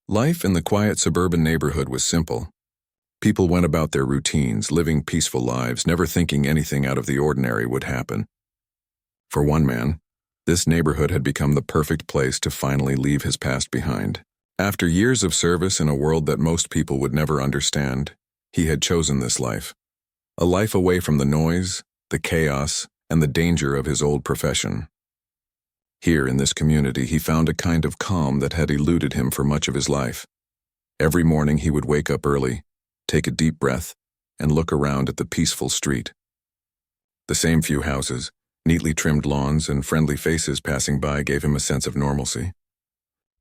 Life in the quiet suburban neighborhood was simple. People went about their routines, living peaceful lives, never thinking anything out of the ordinary would happen. For one man, this neighborhood had become the perfect place to finally leave his past behind. After years of service in a world that most people would never understand, he had chosen this life. A life away from the noise, the chaos, and the danger of his old profession. Here in this community, he found a kind of calm that had eluded him for much of his life. Every morning he would wake up early, take a deep breath, and look around at the peaceful street. The same few houses, neatly trimmed lawns, and friendly faces passing by gave him a sense of normalcy.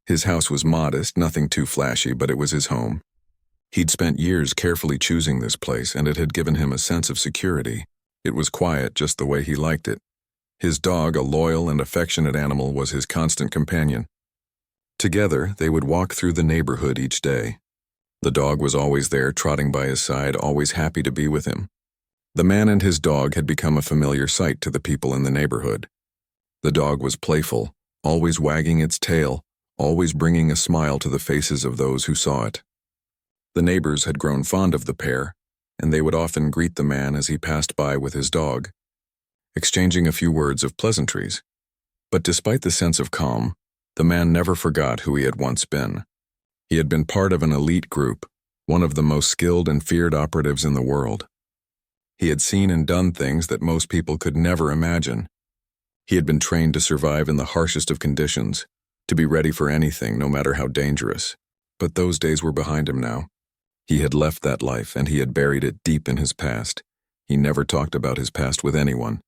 His house was modest, nothing too flashy, but it was his home. He'd spent years carefully choosing this place, and it had given him a sense of security. It was quiet just the way he liked it. His dog, a loyal and affectionate animal, was his constant companion. Together, they would walk through the neighborhood each day. The dog was always there, trotting by his side, always happy to be with him. The man and his dog had become a familiar sight to the people in the neighborhood. The dog was playful, always wagging its tail, always bringing a smile to the faces of those who saw it. The neighbors had grown fond of the pair, and they would often greet the man as he passed by with his dog, exchanging a few words of pleasantries. But despite the sense of calm, the man never forgot who he had once been. He had been part of an elite group, one of the most skilled and feared operatives in the world. He had seen and done things that most people could never imagine. He had been trained to survive in the harshest of conditions, to be ready for anything, no matter how dangerous. But those days were behind him now. He had left that life, and he had buried it deep in his past. He never talked about his past with anyone.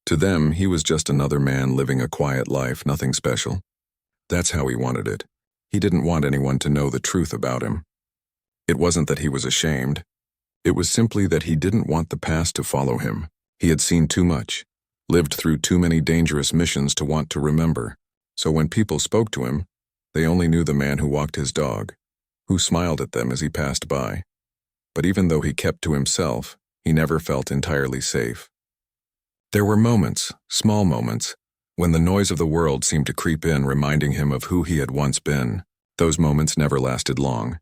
To them, he was just another man living a quiet life, nothing special. That's how he wanted it. He didn't want anyone to know the truth about him. It wasn't that he was ashamed. It was simply that he didn't want the past to follow him. He had seen too much, lived through too many dangerous missions to want to remember. So when people spoke to him, they only knew the man who walked his dog, who smiled at them as he passed by. But even though he kept to himself, he never felt entirely safe. There were moments, small moments, when the noise of the world seemed to creep in, reminding him of who he had once been. Those moments never lasted long,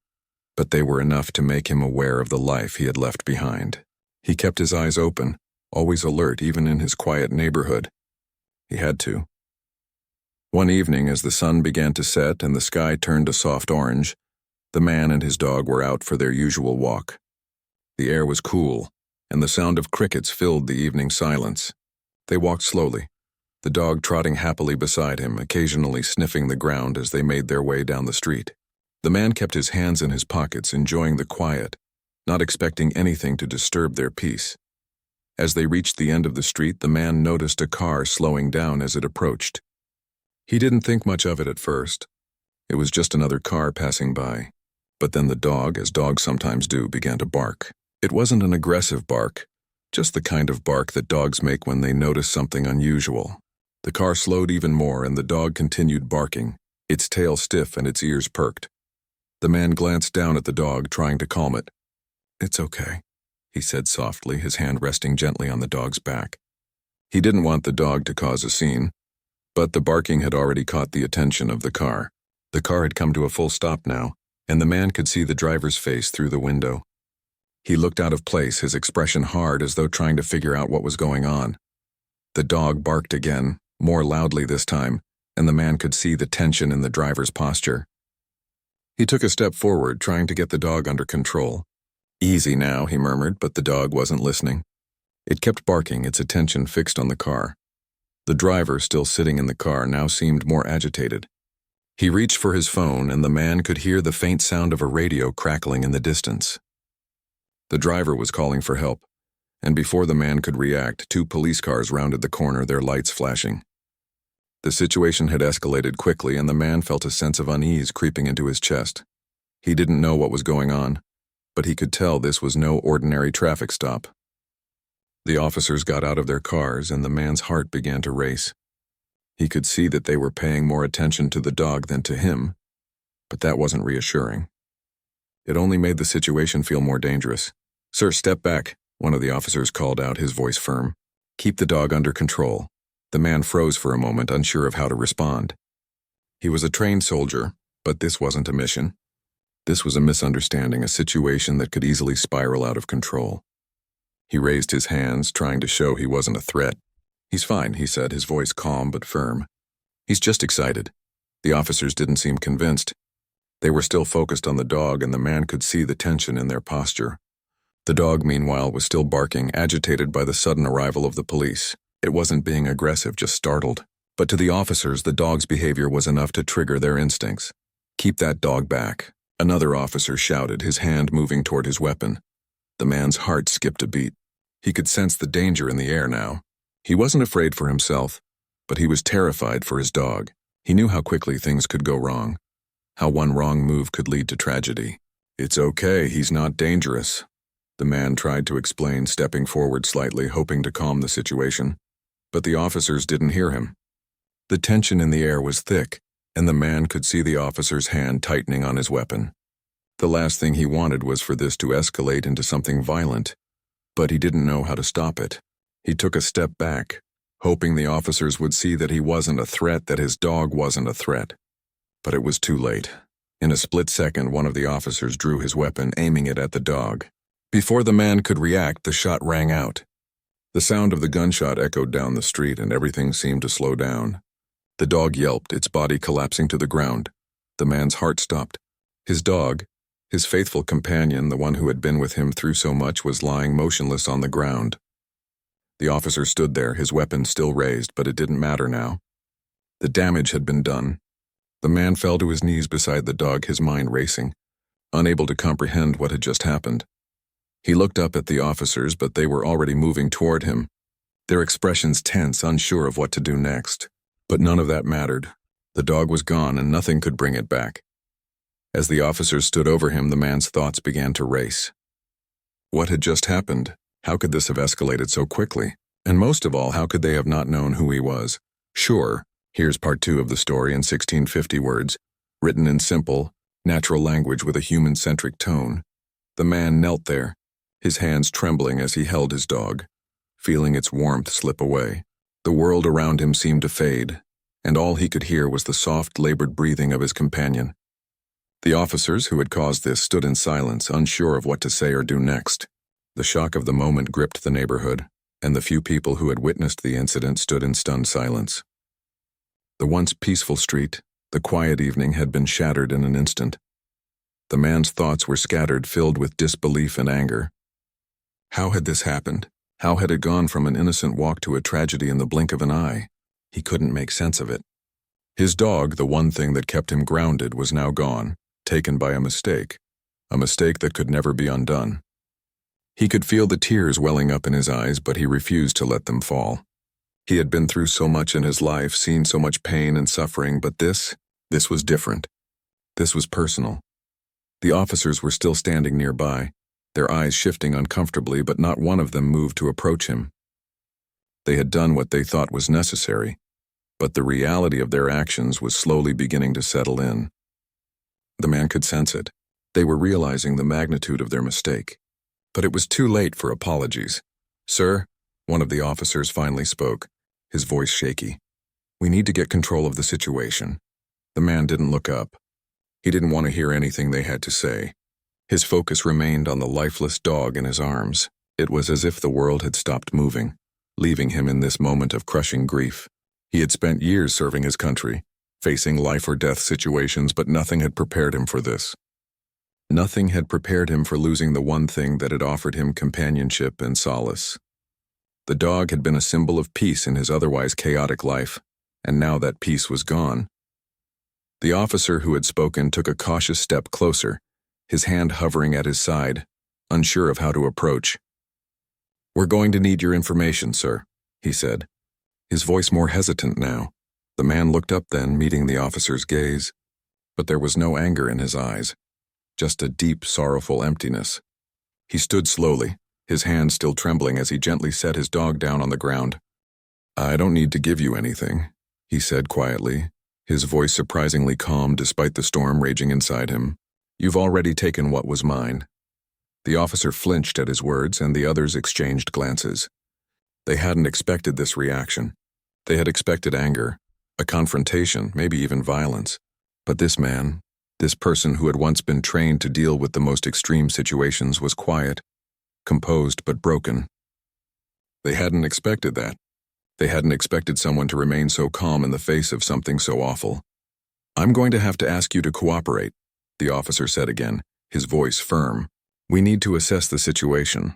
but they were enough to make him aware of the life he had left behind. He kept his eyes open, always alert even in his quiet neighborhood. He had to. One evening, as the sun began to set and the sky turned a soft orange, the man and his dog were out for their usual walk. The air was cool, and the sound of crickets filled the evening silence. They walked slowly, the dog trotting happily beside him, occasionally sniffing the ground as they made their way down the street. The man kept his hands in his pockets, enjoying the quiet, not expecting anything to disturb their peace. As they reached the end of the street, the man noticed a car slowing down as it approached. He didn't think much of it at first. It was just another car passing by. But then the dog, as dogs sometimes do, began to bark. It wasn't an aggressive bark, just the kind of bark that dogs make when they notice something unusual. The car slowed even more, and the dog continued barking, its tail stiff and its ears perked. The man glanced down at the dog, trying to calm it. "It's okay," he said softly, his hand resting gently on the dog's back. He didn't want the dog to cause a scene, but the barking had already caught the attention of the car. The car had come to a full stop now, and the man could see the driver's face through the window. He looked out of place, his expression hard, as though trying to figure out what was going on. The dog barked again, more loudly this time, and the man could see the tension in the driver's posture. He took a step forward, trying to get the dog under control. "Easy now," he murmured, but the dog wasn't listening. It kept barking, its attention fixed on the car. The driver, still sitting in the car, now seemed more agitated. He reached for his phone, and the man could hear the faint sound of a radio crackling in the distance. The driver was calling for help, and before the man could react, 2 police cars rounded the corner, their lights flashing. The situation had escalated quickly, and the man felt a sense of unease creeping into his chest. He didn't know what was going on, but he could tell this was no ordinary traffic stop. The officers got out of their cars, and the man's heart began to race. He could see that they were paying more attention to the dog than to him, but that wasn't reassuring. It only made the situation feel more dangerous. "Sir, step back," one of the officers called out, his voice firm. "Keep the dog under control." The man froze for a moment, unsure of how to respond. He was a trained soldier, But this wasn't a mission. This was a misunderstanding, a situation that could easily spiral out of control. He raised his hands, trying to show he wasn't a threat. "He's fine," he said, his voice calm but firm. "He's just excited." The officers didn't seem convinced. They were still focused on the dog, and the man could see the tension in their posture. The dog, meanwhile, was still barking, agitated by the sudden arrival of the police. It wasn't being aggressive, just startled. But to the officers, the dog's behavior was enough to trigger their instincts. "Keep that dog back," another officer shouted, his hand moving toward his weapon. The man's heart skipped a beat. He could sense the danger in the air now. He wasn't afraid for himself, but he was terrified for his dog. He knew how quickly things could go wrong, how one wrong move could lead to tragedy. "It's okay, he's not dangerous," the man tried to explain, stepping forward slightly, hoping to calm the situation. But the officers didn't hear him. The tension in the air was thick, and the man could see the officer's hand tightening on his weapon. The last thing he wanted was for this to escalate into something violent, but he didn't know how to stop it. He took a step back, hoping the officers would see that he wasn't a threat, that his dog wasn't a threat. But it was too late. In a split second, one of the officers drew his weapon, aiming it at the dog. Before the man could react, the shot rang out. The sound of the gunshot echoed down the street, and everything seemed to slow down. The dog yelped, its body collapsing to the ground. The man's heart stopped. His dog, his faithful companion, the one who had been with him through so much, was lying motionless on the ground. The officer stood there, his weapon still raised, but it didn't matter now. The damage had been done. The man fell to his knees beside the dog, his mind racing, unable to comprehend what had just happened. He looked up at the officers, but they were already moving toward him, their expressions tense, unsure of what to do next. But none of that mattered. The dog was gone, and nothing could bring it back. As the officers stood over him, the man's thoughts began to race. What had just happened? How could this have escalated so quickly? And most of all, how could they have not known who he was? Sure, here's part 2 of the story in 1650 words, written in simple, natural language with a human-centric tone. The man knelt there, his hands trembling as he held his dog, feeling its warmth slip away. The world around him seemed to fade, and all he could hear was the soft, labored breathing of his companion. The officers who had caused this stood in silence, unsure of what to say or do next. The shock of the moment gripped the neighborhood, and the few people who had witnessed the incident stood in stunned silence. The once peaceful street, the quiet evening, had been shattered in an instant. The man's thoughts were scattered, filled with disbelief and anger. How had this happened? How had it gone from an innocent walk to a tragedy in the blink of an eye? He couldn't make sense of it. His dog, the one thing that kept him grounded, was now gone, taken by a mistake that could never be undone. He could feel the tears welling up in his eyes, but he refused to let them fall. He had been through so much in his life, seen so much pain and suffering, but this was different. This was personal. The officers were still standing nearby, their eyes shifting uncomfortably, but not one of them moved to approach him. They had done what they thought was necessary, but the reality of their actions was slowly beginning to settle in. The man could sense it. They were realizing the magnitude of their mistake. But it was too late for apologies. "Sir," one of the officers finally spoke, his voice shaky. "We need to get control of the situation." The man didn't look up. He didn't want to hear anything they had to say. His focus remained on the lifeless dog in his arms. It was as if the world had stopped moving, leaving him in this moment of crushing grief. He had spent years serving his country, facing life or death situations, but nothing had prepared him for this. Nothing had prepared him for losing the one thing that had offered him companionship and solace. The dog had been a symbol of peace in his otherwise chaotic life, and now that peace was gone. The officer who had spoken took a cautious step closer, his hand hovering at his side, unsure of how to approach. "We're going to need your information, sir," he said, his voice more hesitant now. The man looked up then, meeting the officer's gaze, but there was no anger in his eyes, just a deep, sorrowful emptiness. He stood slowly, his hand still trembling as he gently set his dog down on the ground. "I don't need to give you anything," he said quietly, his voice surprisingly calm despite the storm raging inside him. "You've already taken what was mine." The officer flinched at his words, and the others exchanged glances. They hadn't expected this reaction. They had expected anger, a confrontation, maybe even violence. But this man, This person who had once been trained to deal with the most extreme situations was quiet, composed but broken. They hadn't expected that. They hadn't expected someone to remain so calm in the face of something so awful. "I'm going to have to ask you to cooperate," the officer said again, his voice firm. "We need to assess the situation."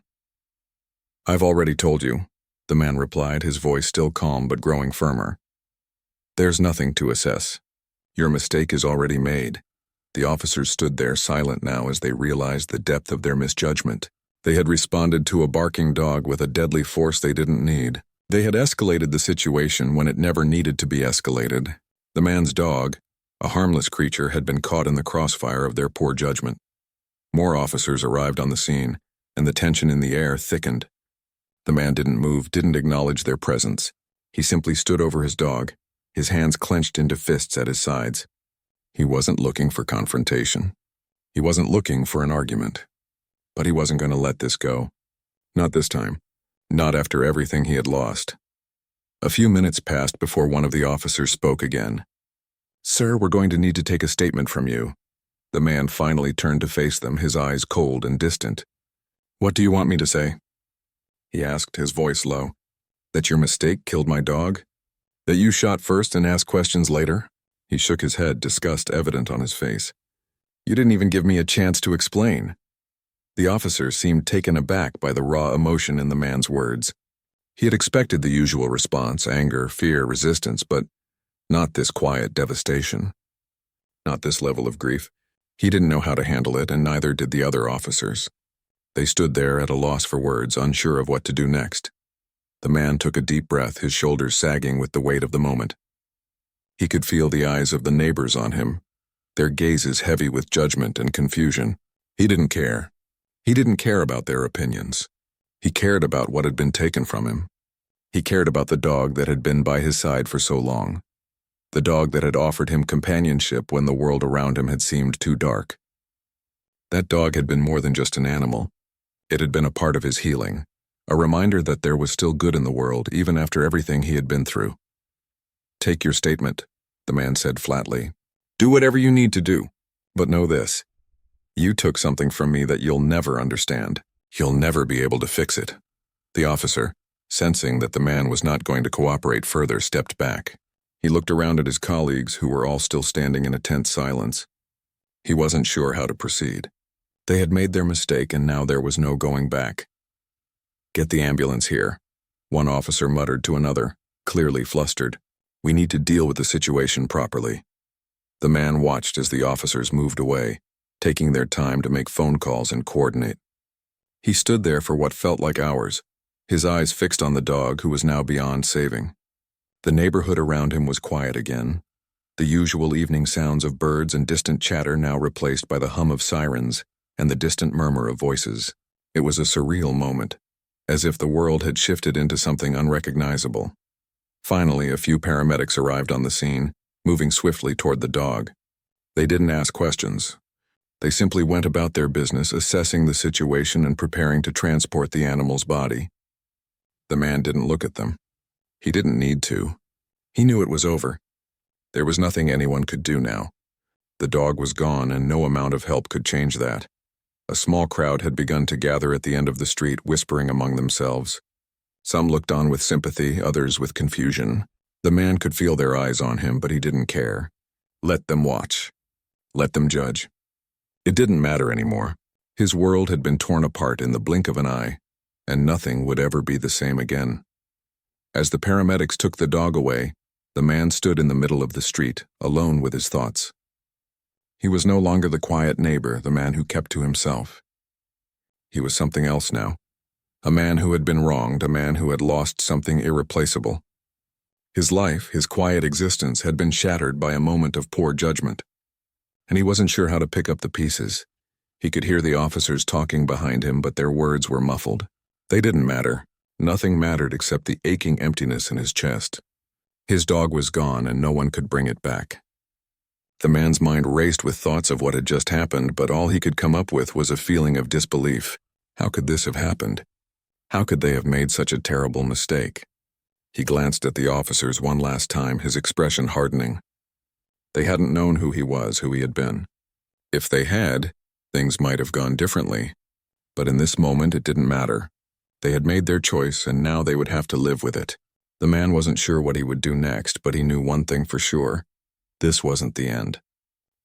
"I've already told you," the man replied, his voice still calm but growing firmer. "There's nothing to assess. Your mistake is already made." The officers stood there silent now as they realized the depth of their misjudgment. They had responded to a barking dog with a deadly force they didn't need. They had escalated the situation when it never needed to be escalated. The man's dog, a harmless creature, had been caught in the crossfire of their poor judgment. More officers arrived on the scene, and the tension in the air thickened. The man didn't move, didn't acknowledge their presence. He simply stood over his dog, his hands clenched into fists at his sides. He wasn't looking for confrontation. He wasn't looking for an argument. But he wasn't going to let this go. Not this time. Not after everything he had lost. A few minutes passed before one of the officers spoke again. "Sir, we're going to need to take a statement from you." The man finally turned to face them, his eyes cold and distant. "What do you want me to say?" he asked, his voice low. "That your mistake killed my dog? That you shot first and asked questions later?" He shook his head, disgust evident on his face. "You didn't even give me a chance to explain." The officer seemed taken aback by the raw emotion in the man's words. He had expected the usual response, anger, fear, resistance, but not this quiet devastation. Not this level of grief. He didn't know how to handle it, and neither did the other officers. They stood there at a loss for words, unsure of what to do next. The man took a deep breath, his shoulders sagging with the weight of the moment. He could feel the eyes of the neighbors on him, their gazes heavy with judgment and confusion. He didn't care. He didn't care about their opinions. He cared about what had been taken from him. He cared about the dog that had been by his side for so long. The dog that had offered him companionship when the world around him had seemed too dark. That dog had been more than just an animal. It had been a part of his healing, a reminder that there was still good in the world, even after everything he had been through. "Take your statement," the man said flatly. "Do whatever you need to do. But know this. You took something from me that you'll never understand. You'll never be able to fix it." The officer, sensing that the man was not going to cooperate further, stepped back. He looked around at his colleagues, who were all still standing in a tense silence. He wasn't sure how to proceed. They had made their mistake, and now there was no going back. "Get the ambulance here," one officer muttered to another, clearly flustered. "We need to deal with the situation properly." The man watched as the officers moved away, taking their time to make phone calls and coordinate. He stood there for what felt like hours, his eyes fixed on the dog who was now beyond saving. The neighborhood around him was quiet again, the usual evening sounds of birds and distant chatter now replaced by the hum of sirens and the distant murmur of voices. It was a surreal moment, as if the world had shifted into something unrecognizable. Finally, a few paramedics arrived on the scene, moving swiftly toward the dog. They didn't ask questions. They simply went about their business, assessing the situation and preparing to transport the animal's body. The man didn't look at them. He didn't need to. He knew it was over. There was nothing anyone could do now. The dog was gone, and no amount of help could change that. A small crowd had begun to gather at the end of the street, whispering among themselves. Some looked on with sympathy, others with confusion. The man could feel their eyes on him, but he didn't care. Let them watch. Let them judge. It didn't matter anymore. His world had been torn apart in the blink of an eye, and nothing would ever be the same again. As the paramedics took the dog away, the man stood in the middle of the street, alone with his thoughts. He was no longer the quiet neighbor, the man who kept to himself. He was something else now. A man who had been wronged, a man who had lost something irreplaceable. His life, his quiet existence, had been shattered by a moment of poor judgment. And he wasn't sure how to pick up the pieces. He could hear the officers talking behind him, but their words were muffled. They didn't matter. Nothing mattered except the aching emptiness in his chest. His dog was gone, and no one could bring it back. The man's mind raced with thoughts of what had just happened, but all he could come up with was a feeling of disbelief. How could this have happened? How could they have made such a terrible mistake? He glanced at the officers one last time, his expression hardening. They hadn't known who he was, who he had been. If they had, things might have gone differently. But in this moment, it didn't matter. They had made their choice, and now they would have to live with it. The man wasn't sure what he would do next, but he knew one thing for sure. This wasn't the end.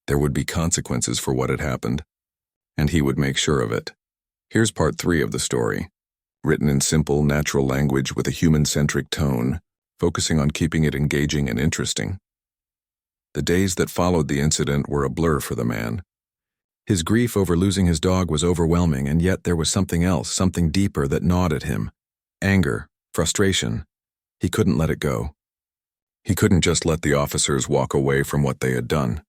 There would be consequences for what had happened, and he would make sure of it. Here's part 3 of the story, written in simple, natural language with a human-centric tone, focusing on keeping it engaging and interesting. The days that followed the incident were a blur for the man. His grief over losing his dog was overwhelming, and yet there was something else, something deeper that gnawed at him. Anger, frustration. He couldn't let it go. He couldn't just let the officers walk away from what they had done.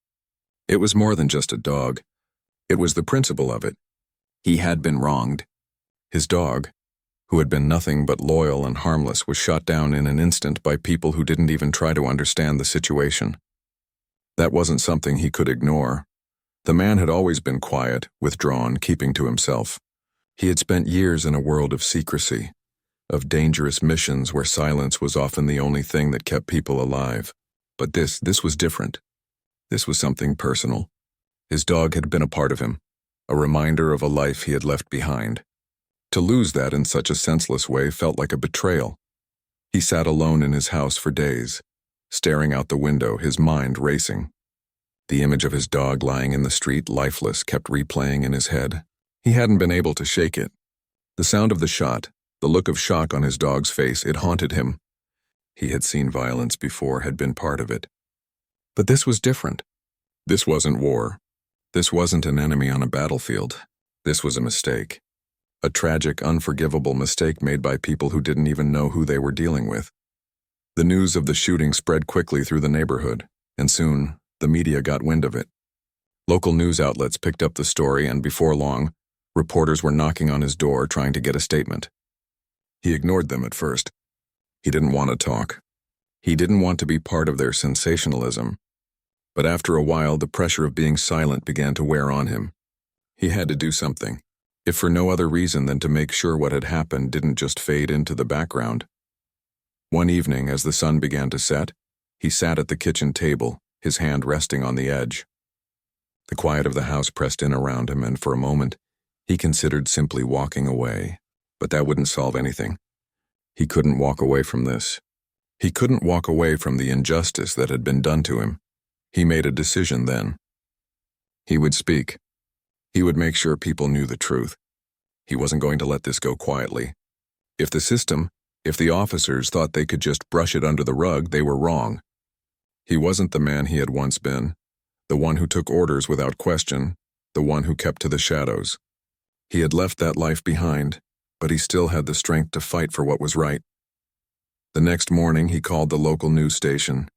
It was more than just a dog. It was the principle of it. He had been wronged. His dog, who had been nothing but loyal and harmless, was shot down in an instant by people who didn't even try to understand the situation. That wasn't something he could ignore. The man had always been quiet, withdrawn, keeping to himself. He had spent years in a world of secrecy, of dangerous missions where silence was often the only thing that kept people alive. But this was different. This was something personal. His dog had been a part of him, a reminder of a life he had left behind. To lose that in such a senseless way felt like a betrayal. He sat alone in his house for days, staring out the window, his mind racing. The image of his dog lying in the street, lifeless, kept replaying in his head. He hadn't been able to shake it. The sound of the shot, the look of shock on his dog's face, it haunted him. He had seen violence before, had been part of it. But this was different. This wasn't war. This wasn't an enemy on a battlefield. This was a mistake. A tragic, unforgivable mistake made by people who didn't even know who they were dealing with. The news of the shooting spread quickly through the neighborhood, and soon, the media got wind of it. Local news outlets picked up the story, and before long, reporters were knocking on his door trying to get a statement. He ignored them at first. He didn't want to talk. He didn't want to be part of their sensationalism. But after a while, the pressure of being silent began to wear on him. He had to do something, if for no other reason than to make sure what had happened didn't just fade into the background. One evening, as the sun began to set, he sat at the kitchen table, his hand resting on the edge. The quiet of the house pressed in around him, and for a moment, he considered simply walking away. But that wouldn't solve anything. He couldn't walk away from this. He couldn't walk away from the injustice that had been done to him. He made a decision then. He would speak. He would make sure people knew the truth. He wasn't going to let this go quietly. If the officers thought they could just brush it under the rug, they were wrong. He wasn't the man he had once been, the one who took orders without question, the one who kept to the shadows. He had left that life behind, but he still had the strength to fight for what was right. The next morning, he called the local news station.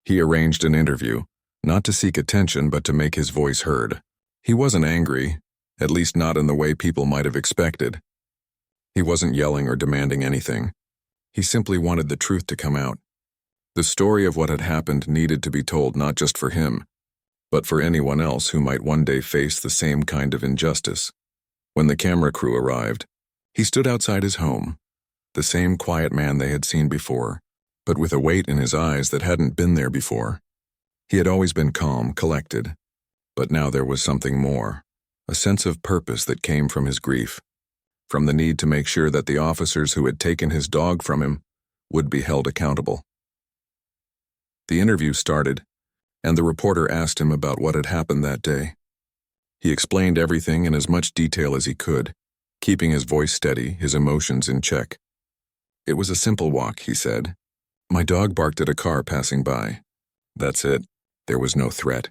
He arranged an interview, not to seek attention but to make his voice heard. He wasn't angry, at least not in the way people might have expected. He wasn't yelling or demanding anything. He simply wanted the truth to come out. The story of what had happened needed to be told not just for him, but for anyone else who might one day face the same kind of injustice. When the camera crew arrived, he stood outside his home, the same quiet man they had seen before, but with a weight in his eyes that hadn't been there before. He had always been calm, collected, but now there was something more, a sense of purpose that came from his grief, from the need to make sure that the officers who had taken his dog from him would be held accountable. The interview started, and the reporter asked him about what had happened that day. He explained everything in as much detail as he could, keeping his voice steady, his emotions in check. It was a simple walk, he said. My dog barked at a car passing by. That's it. There was no threat.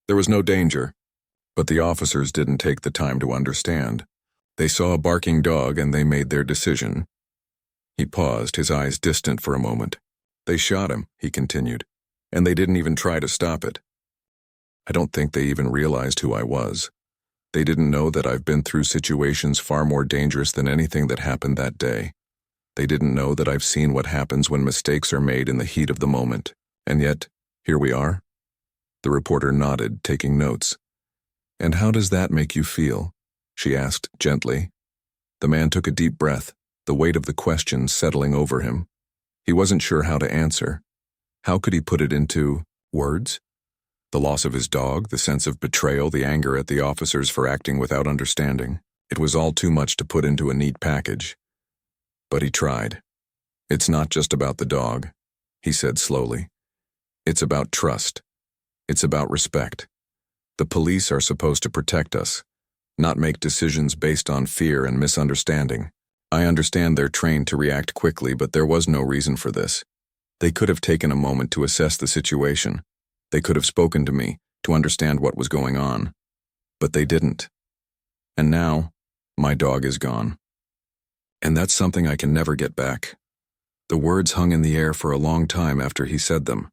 There was no danger. But the officers didn't take the time to understand. They saw a barking dog and they made their decision. He paused, his eyes distant for a moment. They shot him, he continued, and they didn't even try to stop it. I don't think they even realized who I was. They didn't know that I've been through situations far more dangerous than anything that happened that day. They didn't know that I've seen what happens when mistakes are made in the heat of the moment. And yet, here we are. The reporter nodded, taking notes. And how does that make you feel? She asked gently. The man took a deep breath, the weight of the question settling over him. He wasn't sure how to answer. How could he put it into words? The loss of his dog, the sense of betrayal, the anger at the officers for acting without understanding. It was all too much to put into a neat package. But he tried. "It's not just about the dog," he said slowly. "It's about trust. It's about respect. The police are supposed to protect us, not make decisions based on fear and misunderstanding. I understand they're trained to react quickly, but there was no reason for this. They could have taken a moment to assess the situation. They could have spoken to me to understand what was going on. But they didn't. And now, my dog is gone. And that's something I can never get back." The words hung in the air for a long time after he said them.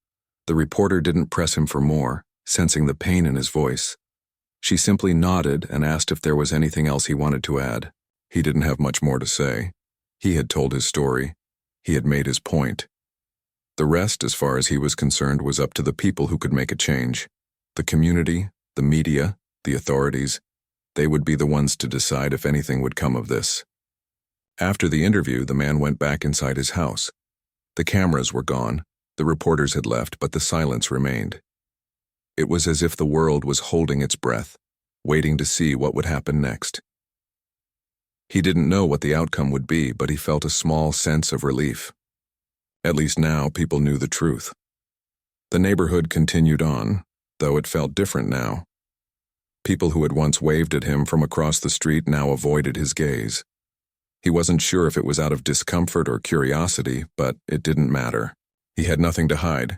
The reporter didn't press him for more, sensing the pain in his voice. She simply nodded and asked if there was anything else he wanted to add. He didn't have much more to say. He had told his story. He had made his point. The rest, as far as he was concerned, was up to the people who could make a change. The community, the media, the authorities. They would be the ones to decide if anything would come of this. After the interview, the man went back inside his house. The cameras were gone, the reporters had left, but the silence remained. It was as if the world was holding its breath, waiting to see what would happen next. He didn't know what the outcome would be, but he felt a small sense of relief. At least now people knew the truth. The neighborhood continued on, though it felt different now. People who had once waved at him from across the street now avoided his gaze. He wasn't sure if it was out of discomfort or curiosity, but it didn't matter. He had nothing to hide.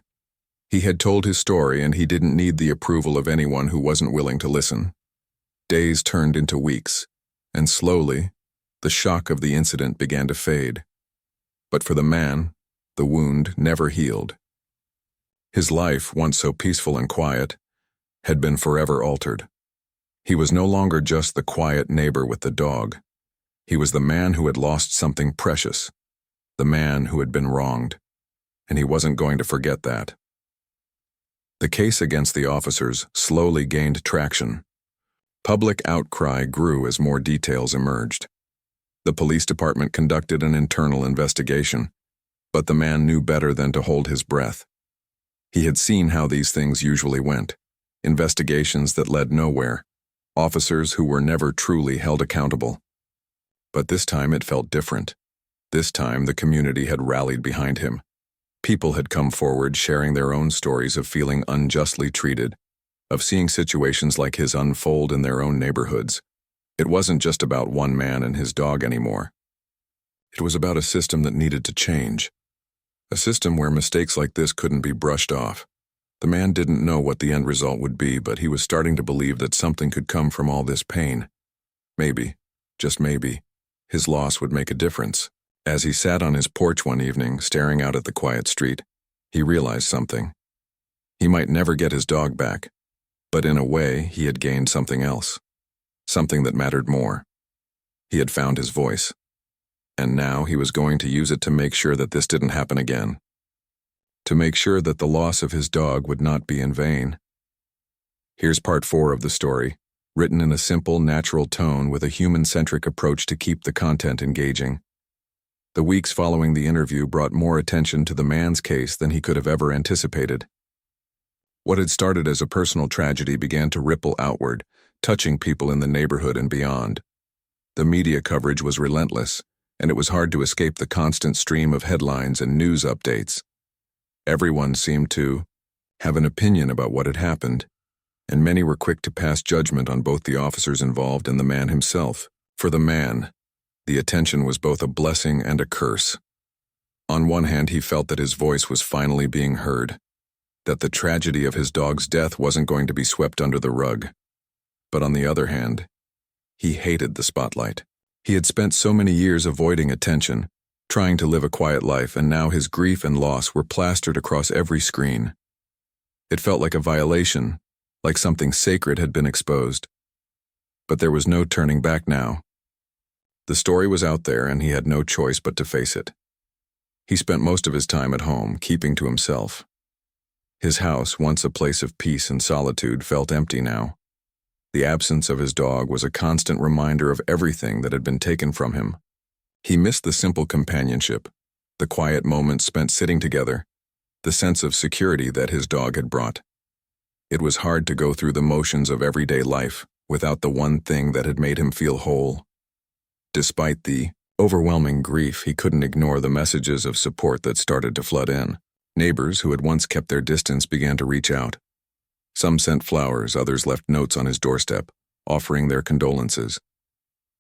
He had told his story, and he didn't need the approval of anyone who wasn't willing to listen. Days turned into weeks, and slowly, the shock of the incident began to fade. But for the man, the wound never healed. His life, once so peaceful and quiet, had been forever altered. He was no longer just the quiet neighbor with the dog. He was the man who had lost something precious, the man who had been wronged, and he wasn't going to forget that. The case against the officers slowly gained traction. Public outcry grew as more details emerged. The police department conducted an internal investigation, but the man knew better than to hold his breath. He had seen how these things usually went, investigations that led nowhere, officers who were never truly held accountable. But this time it felt different. This time the community had rallied behind him. People had come forward sharing their own stories of feeling unjustly treated, of seeing situations like his unfold in their own neighborhoods. It wasn't just about one man and his dog anymore. It was about a system that needed to change. A system where mistakes like this couldn't be brushed off. The man didn't know what the end result would be, but he was starting to believe that something could come from all this pain. Maybe, just maybe, his loss would make a difference. As he sat on his porch one evening, staring out at the quiet street, he realized something. He might never get his dog back, but in a way, he had gained something else. Something that mattered more. He had found his voice. And now he was going to use it to make sure that this didn't happen again. To make sure that the loss of his dog would not be in vain. Here's part 4 of the story, written in a simple, natural tone with a human-centric approach to keep the content engaging. The weeks following the interview brought more attention to the man's case than he could have ever anticipated. What had started as a personal tragedy began to ripple outward, touching people in the neighborhood and beyond. The media coverage was relentless, and it was hard to escape the constant stream of headlines and news updates. Everyone seemed to have an opinion about what had happened, and many were quick to pass judgment on both the officers involved and the man himself. For the man, the attention was both a blessing and a curse. On one hand, he felt that his voice was finally being heard, that the tragedy of his dog's death wasn't going to be swept under the rug. But on the other hand, he hated the spotlight. He had spent so many years avoiding attention, trying to live a quiet life, and now his grief and loss were plastered across every screen. It felt like a violation, like something sacred had been exposed. But there was no turning back now. The story was out there, and he had no choice but to face it. He spent most of his time at home, keeping to himself. His house, once a place of peace and solitude, felt empty now. The absence of his dog was a constant reminder of everything that had been taken from him. He missed the simple companionship, the quiet moments spent sitting together, the sense of security that his dog had brought. It was hard to go through the motions of everyday life without the one thing that had made him feel whole. Despite the overwhelming grief, he couldn't ignore the messages of support that started to flood in. Neighbors who had once kept their distance began to reach out. Some sent flowers, others left notes on his doorstep, offering their condolences.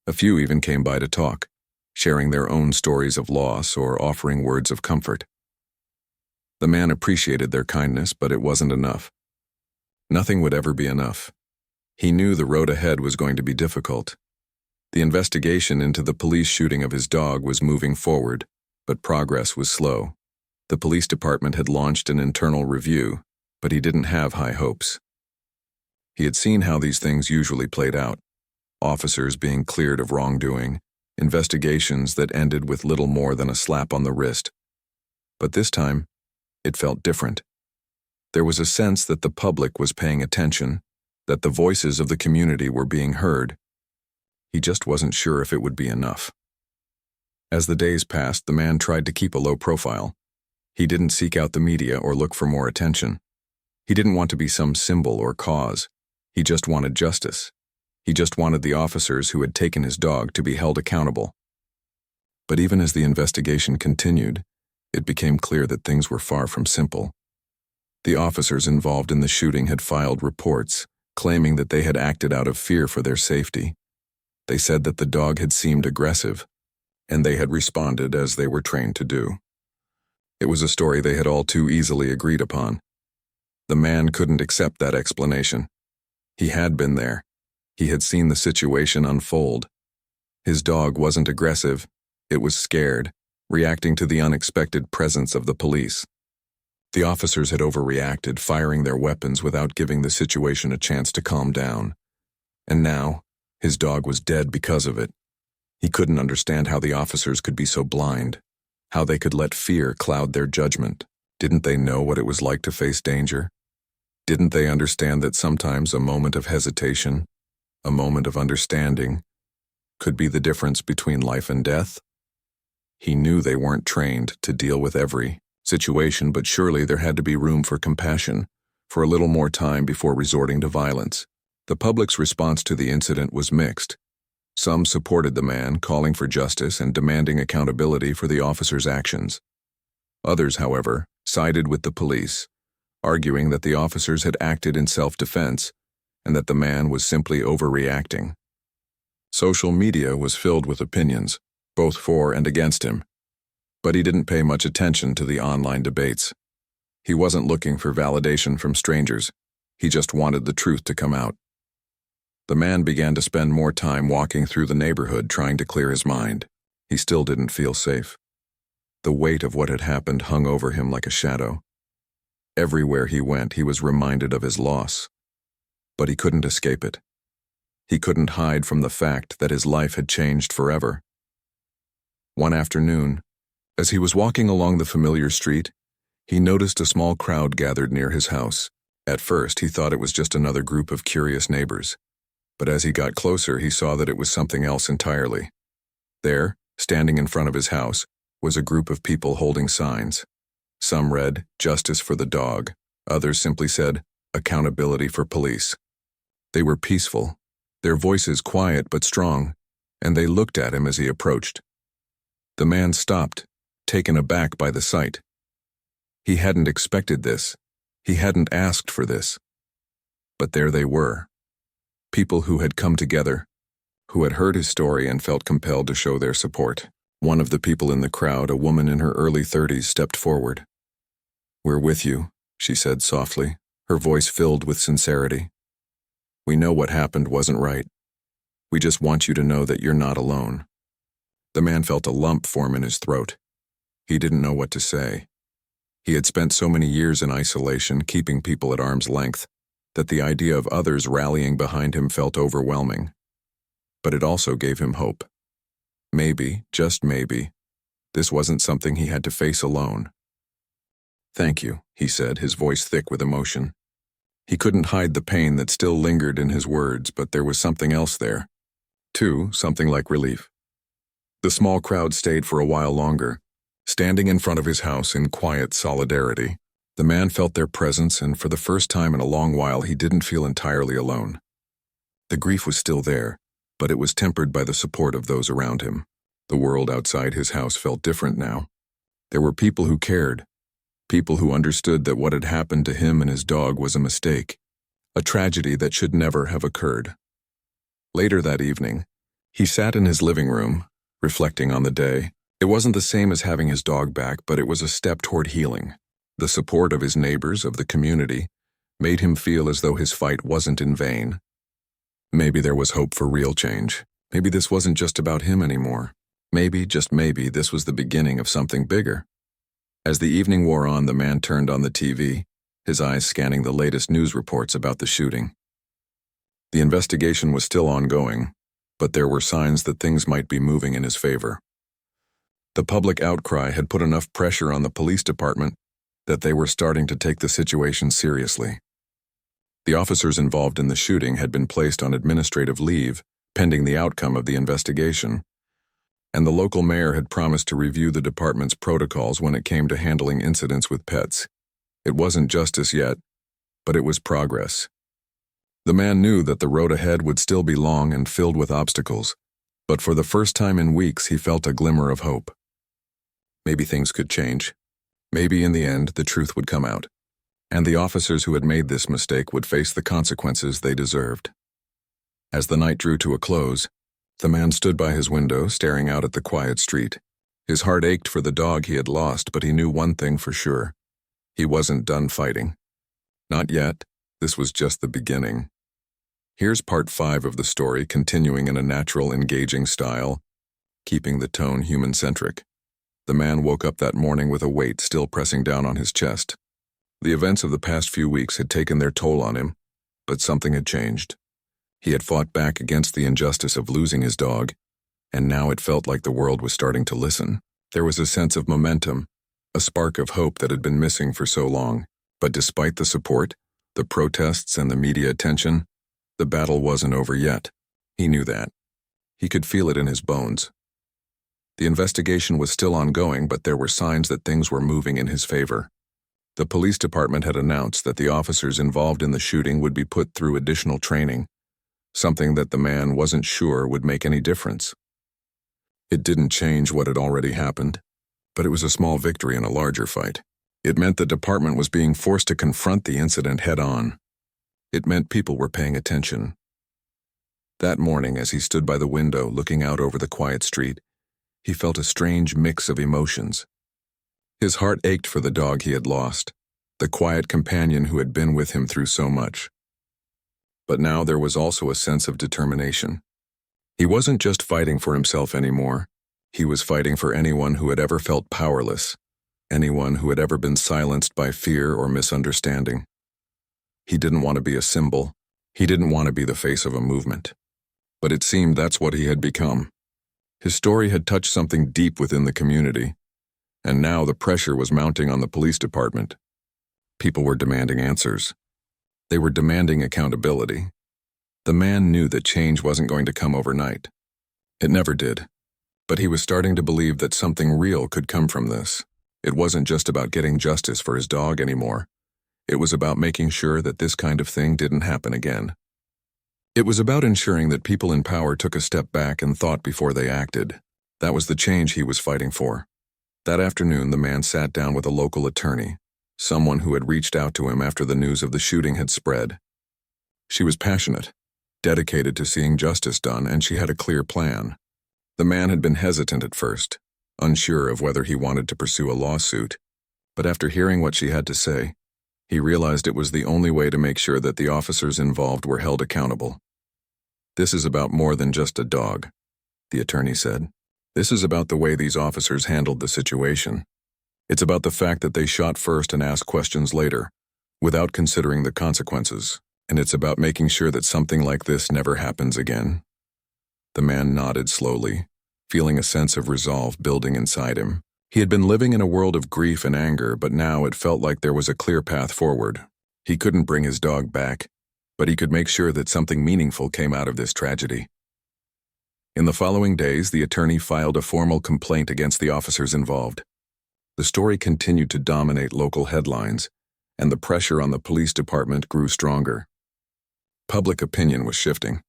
A few even came by to talk, sharing their own stories of loss or offering words of comfort. The man appreciated their kindness, but it wasn't enough. Nothing would ever be enough. He knew the road ahead was going to be difficult. The investigation into the police shooting of his dog was moving forward, but progress was slow. The police department had launched an internal review, but he didn't have high hopes. He had seen how these things usually played out: officers being cleared of wrongdoing, investigations that ended with little more than a slap on the wrist. But this time, it felt different. There was a sense that the public was paying attention, that the voices of the community were being heard. He just wasn't sure if it would be enough. As the days passed, the man tried to keep a low profile. He didn't seek out the media or look for more attention. He didn't want to be some symbol or cause. He just wanted justice. He just wanted the officers who had taken his dog to be held accountable. But even as the investigation continued, it became clear that things were far from simple. The officers involved in the shooting had filed reports, claiming that they had acted out of fear for their safety. They said that the dog had seemed aggressive, and they had responded as they were trained to do. It was a story they had all too easily agreed upon. The man couldn't accept that explanation. He had been there. He had seen the situation unfold. His dog wasn't aggressive. It was scared, reacting to the unexpected presence of the police. The officers had overreacted, firing their weapons without giving the situation a chance to calm down. And now, his dog was dead because of it. He couldn't understand how the officers could be so blind, how they could let fear cloud their judgment. Didn't they know what it was like to face danger? Didn't they understand that sometimes a moment of hesitation, a moment of understanding, could be the difference between life and death? He knew they weren't trained to deal with every situation, but surely there had to be room for compassion, for a little more time before resorting to violence. The public's response to the incident was mixed. Some supported the man, calling for justice and demanding accountability for the officer's actions. Others, however, sided with the police, arguing that the officers had acted in self-defense and that the man was simply overreacting. Social media was filled with opinions, both for and against him, but he didn't pay much attention to the online debates. He wasn't looking for validation from strangers. He just wanted the truth to come out. The man began to spend more time walking through the neighborhood trying to clear his mind. He still didn't feel safe. The weight of what had happened hung over him like a shadow. Everywhere he went, he was reminded of his loss. But he couldn't escape it. He couldn't hide from the fact that his life had changed forever. One afternoon, as he was walking along the familiar street, he noticed a small crowd gathered near his house. At first, he thought it was just another group of curious neighbors. But as he got closer, he saw that it was something else entirely. There, standing in front of his house, was a group of people holding signs. Some read, "Justice for the dog." Others simply said, "Accountability for police." They were peaceful, their voices quiet but strong, and they looked at him as he approached. The man stopped, taken aback by the sight. He hadn't expected this. He hadn't asked for this. But there they were. People who had come together, who had heard his story and felt compelled to show their support. One of the people in the crowd, a woman in her early 30s, stepped forward. "We're with you," she said softly, her voice filled with sincerity. "We know what happened wasn't right. We just want you to know that you're not alone." The man felt a lump form in his throat. He didn't know what to say. He had spent so many years in isolation, keeping people at arm's length, that the idea of others rallying behind him felt overwhelming. But it also gave him hope. Maybe, just maybe, this wasn't something he had to face alone. "Thank you," he said, his voice thick with emotion. He couldn't hide the pain that still lingered in his words, but there was something else there. Too, something like relief. The small crowd stayed for a while longer, standing in front of his house in quiet solidarity. The man felt their presence, and for the first time in a long while he didn't feel entirely alone. The grief was still there, but it was tempered by the support of those around him. The world outside his house felt different now. There were people who cared, people who understood that what had happened to him and his dog was a mistake, a tragedy that should never have occurred. Later that evening, he sat in his living room, reflecting on the day. It wasn't the same as having his dog back, but it was a step toward healing. The support of his neighbors, of the community, made him feel as though his fight wasn't in vain. Maybe there was hope for real change. Maybe this wasn't just about him anymore. Maybe, just maybe, this was the beginning of something bigger. As the evening wore on, the man turned on the TV, his eyes scanning the latest news reports about the shooting. The investigation was still ongoing, but there were signs that things might be moving in his favor. The public outcry had put enough pressure on the police department that they were starting to take the situation seriously. The officers involved in the shooting had been placed on administrative leave, pending the outcome of the investigation, and the local mayor had promised to review the department's protocols when it came to handling incidents with pets. It wasn't justice yet, but it was progress. The man knew that the road ahead would still be long and filled with obstacles, but for the first time in weeks he felt a glimmer of hope. Maybe things could change. Maybe in the end the truth would come out, and the officers who had made this mistake would face the consequences they deserved. As the night drew to a close, the man stood by his window, staring out at the quiet street. His heart ached for the dog he had lost, but he knew one thing for sure. He wasn't done fighting. Not yet. This was just the beginning. Here's part 5 of the story, continuing in a natural, engaging style, keeping the tone human-centric. The man woke up that morning with a weight still pressing down on his chest. The events of the past few weeks had taken their toll on him, but something had changed. He had fought back against the injustice of losing his dog, and now it felt like the world was starting to listen. There was a sense of momentum, a spark of hope that had been missing for so long. But despite the support, the protests, and the media attention, the battle wasn't over yet. He knew that. He could feel it in his bones. The investigation was still ongoing, but there were signs that things were moving in his favor. The police department had announced that the officers involved in the shooting would be put through additional training, something that the man wasn't sure would make any difference. It didn't change what had already happened, but it was a small victory in a larger fight. It meant the department was being forced to confront the incident head-on. It meant people were paying attention. That morning, as he stood by the window looking out over the quiet street, he felt a strange mix of emotions. His heart ached for the dog he had lost, the quiet companion who had been with him through so much. But now there was also a sense of determination. He wasn't just fighting for himself anymore. He was fighting for anyone who had ever felt powerless, anyone who had ever been silenced by fear or misunderstanding. He didn't want to be a symbol. He didn't want to be the face of a movement. But it seemed that's what he had become. His story had touched something deep within the community, and now the pressure was mounting on the police department. People were demanding answers. They were demanding accountability. The man knew that change wasn't going to come overnight. It never did. But he was starting to believe that something real could come from this. It wasn't just about getting justice for his dog anymore. It was about making sure that this kind of thing didn't happen again. It was about ensuring that people in power took a step back and thought before they acted. That was the change he was fighting for. That afternoon, the man sat down with a local attorney, someone who had reached out to him after the news of the shooting had spread. She was passionate, dedicated to seeing justice done, and she had a clear plan. The man had been hesitant at first, unsure of whether he wanted to pursue a lawsuit, but after hearing what she had to say, he realized it was the only way to make sure that the officers involved were held accountable. "This is about more than just a dog," the attorney said. "This is about the way these officers handled the situation. It's about the fact that they shot first and asked questions later, without considering the consequences, and it's about making sure that something like this never happens again." The man nodded slowly, feeling a sense of resolve building inside him. He had been living in a world of grief and anger, but now it felt like there was a clear path forward. He couldn't bring his dog back, but he could make sure that something meaningful came out of this tragedy. In the following days, the attorney filed a formal complaint against the officers involved. The story continued to dominate local headlines, and the pressure on the police department grew stronger. Public opinion was shifting.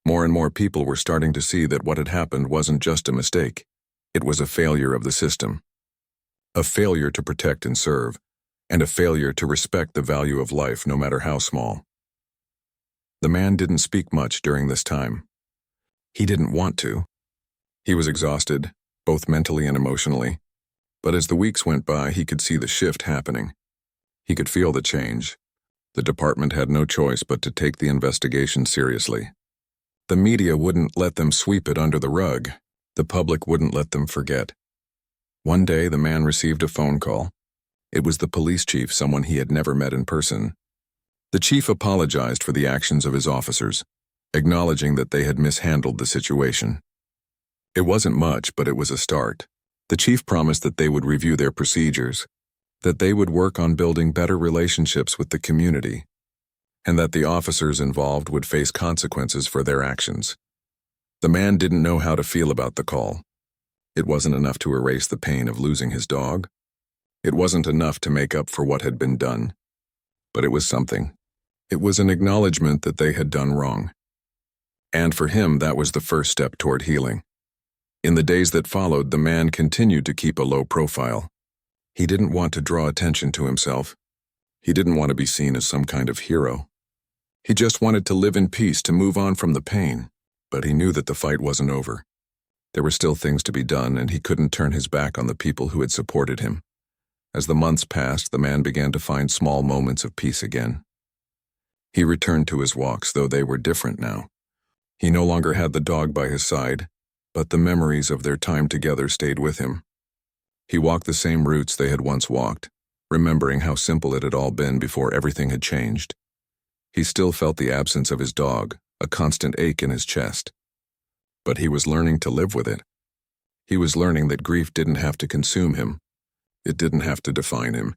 More and more people were starting to see that what had happened wasn't just a mistake. It was a failure of the system. A failure to protect and serve, and a failure to respect the value of life no matter how small. The man didn't speak much during this time. He didn't want to. He was exhausted, both mentally and emotionally. But as the weeks went by, he could see the shift happening. He could feel the change. The department had no choice but to take the investigation seriously. The media wouldn't let them sweep it under the rug. The public wouldn't let them forget. One day, the man received a phone call. It was the police chief, someone he had never met in person. The chief apologized for the actions of his officers, acknowledging that they had mishandled the situation. It wasn't much, but it was a start. The chief promised that they would review their procedures, that they would work on building better relationships with the community, and that the officers involved would face consequences for their actions. The man didn't know how to feel about the call. It wasn't enough to erase the pain of losing his dog. It wasn't enough to make up for what had been done. But it was something. It was an acknowledgement that they had done wrong. And for him, that was the first step toward healing. In the days that followed, the man continued to keep a low profile. He didn't want to draw attention to himself. He didn't want to be seen as some kind of hero. He just wanted to live in peace, to move on from the pain. But he knew that the fight wasn't over. There were still things to be done, and he couldn't turn his back on the people who had supported him. As the months passed, the man began to find small moments of peace again. He returned to his walks, though they were different now. He no longer had the dog by his side, but the memories of their time together stayed with him. He walked the same routes they had once walked, remembering how simple it had all been before everything had changed. He still felt the absence of his dog, a constant ache in his chest. But he was learning to live with it. He was learning that grief didn't have to consume him. It didn't have to define him.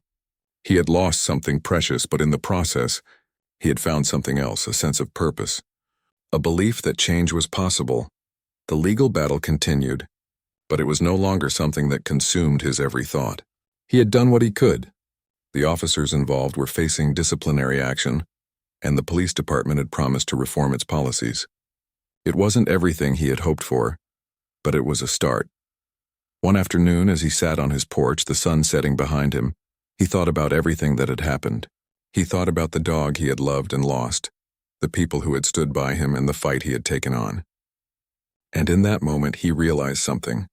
He had lost something precious, but in the process, he had found something else, a sense of purpose, a belief that change was possible. The legal battle continued, but it was no longer something that consumed his every thought. He had done what he could. The officers involved were facing disciplinary action, and the police department had promised to reform its policies. It wasn't everything he had hoped for, but it was a start. One afternoon, as he sat on his porch, the sun setting behind him, he thought about everything that had happened. He thought about the dog he had loved and lost, the people who had stood by him, and the fight he had taken on. And in that moment, he realized something.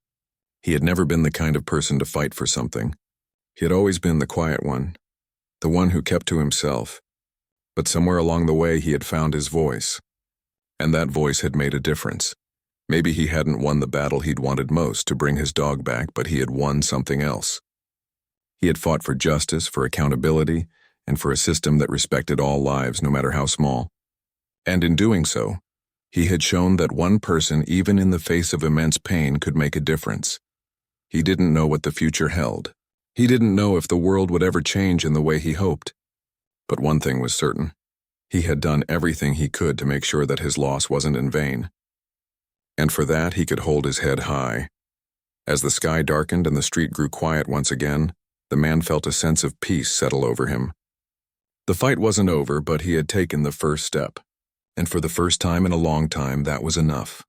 He had never been the kind of person to fight for something. He had always been the quiet one, the one who kept to himself. But somewhere along the way, he had found his voice. And that voice had made a difference. Maybe he hadn't won the battle he'd wanted most, to bring his dog back, but he had won something else. He had fought for justice, for accountability, and for a system that respected all lives, no matter how small. And in doing so, he had shown that one person, even in the face of immense pain, could make a difference. He didn't know what the future held. He didn't know if the world would ever change in the way he hoped. But one thing was certain. He had done everything he could to make sure that his loss wasn't in vain. And for that, he could hold his head high. As the sky darkened and the street grew quiet once again, the man felt a sense of peace settle over him. The fight wasn't over, but he had taken the first step. And for the first time in a long time, that was enough.